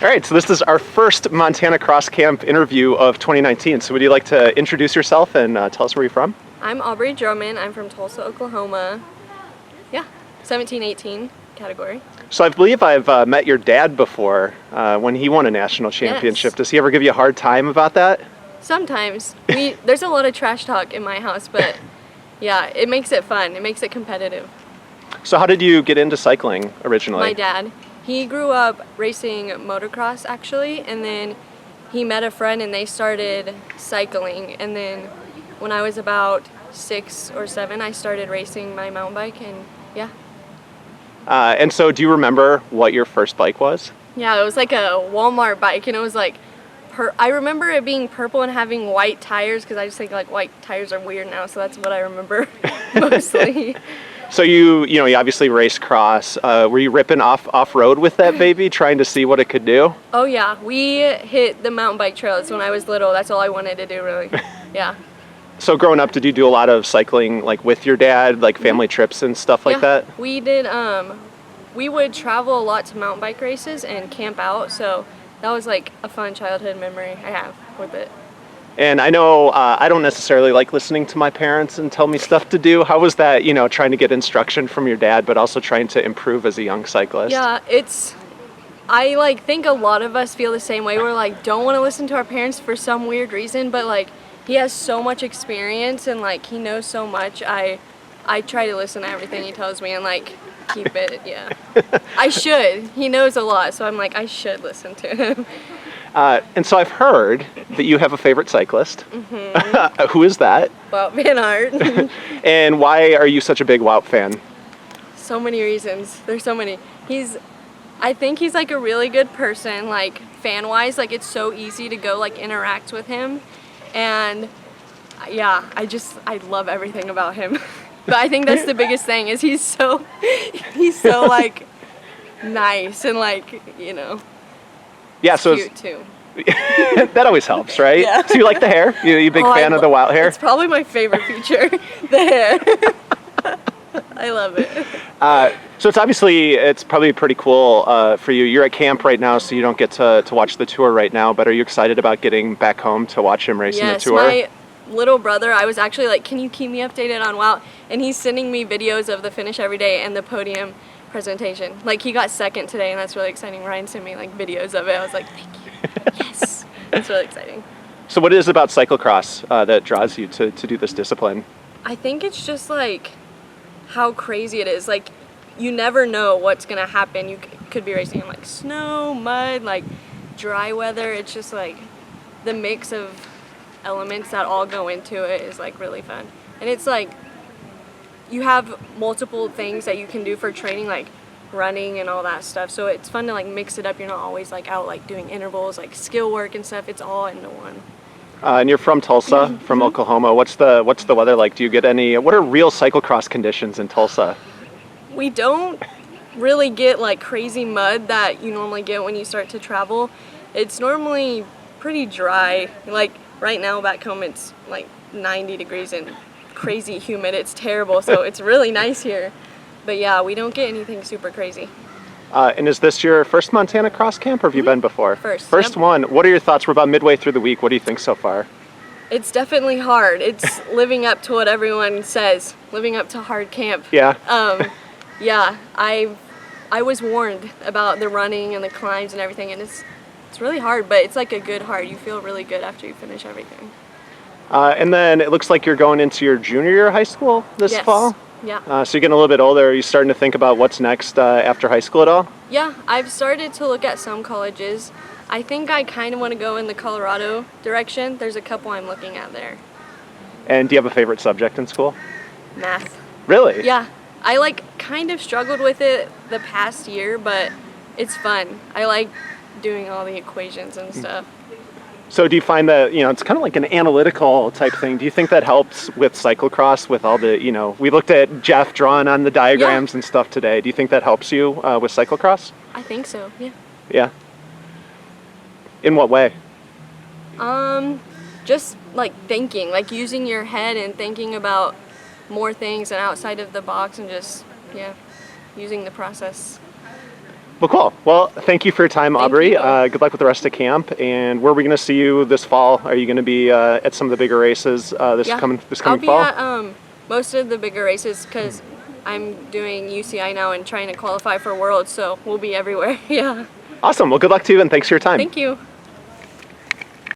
All right, so this is our first Montana Cross Camp interview of 2019. So would you like to introduce yourself and tell us where you're from? I'm Aubrey Drummond. I'm from Tulsa, Oklahoma. Yeah, 17-18 category. So I believe I've met your dad before when he won a national championship. Yes. Does he ever give you a hard time about that? Sometimes. There's a lot of trash talk in my house, but yeah, it makes it fun. It makes it competitive. So how did you get into cycling originally? My dad, he grew up racing motocross actually, and then he met a friend and they started cycling. And then when I was about 6 or 7, I started racing my mountain bike, and yeah. And so do you remember what your first bike was? Yeah, it was like a Walmart bike, and it was like, I remember it being purple and having white tires, because I just think like white tires are weird now, so that's what I remember mostly. So you obviously race cross. Were you ripping off-road with that baby, trying to see what it could do? Oh yeah, we hit the mountain bike trails when I was little. That's all I wanted to do, really. Yeah. So growing up, did you do a lot of cycling, like with your dad, like family trips and stuff like that? We did. We would travel a lot to mountain bike races and camp out, so that was like a fun childhood memory I have with it. And I know I don't necessarily like listening to my parents and tell me stuff to do. How was that, trying to get instruction from your dad, but also trying to improve as a young cyclist? Yeah, I think a lot of us feel the same way. We're like, don't want to listen to our parents for some weird reason, but like, he has so much experience and like, he knows so much. I try to listen to everything he tells me and like, keep it, yeah. I should. He knows a lot, so I'm like, I should listen to him. And so I've heard that you have a favorite cyclist. Mm-hmm. Who is that? Wout Van Aert. And why are you such a big Wout fan? So many reasons. There's so many. I think he's like a really good person, like fan-wise. Like it's so easy to go like interact with him. And yeah, I love everything about him. But I think that's the biggest thing is he's so like nice and like, Yeah, so cute too. that always helps, right? Yeah. So you like the hair? You a big fan of the Wout hair? It's probably my favorite feature, the hair. I love it. So it's probably pretty cool for you. You're at camp right now, so you don't get to watch the tour right now, but are you excited about getting back home to watch him racing the tour? Yes, my little brother, I was actually like, can you keep me updated on Wout? And he's sending me videos of the finish every day and the podium presentation. Like he got second today, and that's really exciting. Ryan sent me like videos of it. I was like, thank you. Yes. It's really exciting. So what is it about cyclocross that draws you to do this discipline? I think it's just like how crazy it is. Like you never know what's gonna happen. You could be racing in like snow, mud, like dry weather. It's just like the mix of elements that all go into it is like really fun. And it's like you have multiple things that you can do for training, like running and all that stuff. So it's fun to like mix it up. You're not always like out like doing intervals, like skill work and stuff. It's all into one. And you're from Tulsa, from Oklahoma. What's the weather like? Do you get what are real cyclocross conditions in Tulsa? We don't really get like crazy mud that you normally get when you start to travel. It's normally pretty dry. Like right now back home it's like 90 degrees and crazy humid. It's terrible, so it's really nice here. But yeah, we don't get anything super crazy. And is this your first Montana Cross Camp, or have you been before? First. First one. What are your thoughts? We're about midway through the week. What do you think so far? It's definitely hard. It's living up to what everyone says, living up to hard camp. Yeah. Yeah, I was warned about the running and the climbs and everything, and it's really hard, but it's like a good hard. You feel really good after you finish everything. And then it looks like you're going into your junior year of high school this fall? Yeah. So you're getting a little bit older. Are you starting to think about what's next after high school at all? Yeah, I've started to look at some colleges. I think I kind of want to go in the Colorado direction. There's a couple I'm looking at there. And do you have a favorite subject in school? Math. Really? Yeah. I kind of struggled with it the past year, but it's fun. I like doing all the equations and stuff. So do you find that, it's kind of like an analytical type thing. Do you think that helps with cyclocross with all the, we looked at Jeff drawing on the diagrams and stuff today. Do you think that helps you with cyclocross? I think so, yeah. Yeah. In what way? Just like thinking, like using your head and thinking about more things and outside of the box and just, using the process. Well, cool. Well, thank you for your time, Aubrey. you. Good luck with the rest of camp. And where are we going to see you this fall? Are you going to be at some of the bigger races this coming I'll be fall? at most of the bigger races because I'm doing UCI now and trying to qualify for Worlds, so we'll be everywhere. Yeah. Awesome. Well, good luck to you, and thanks for your time. Thank you.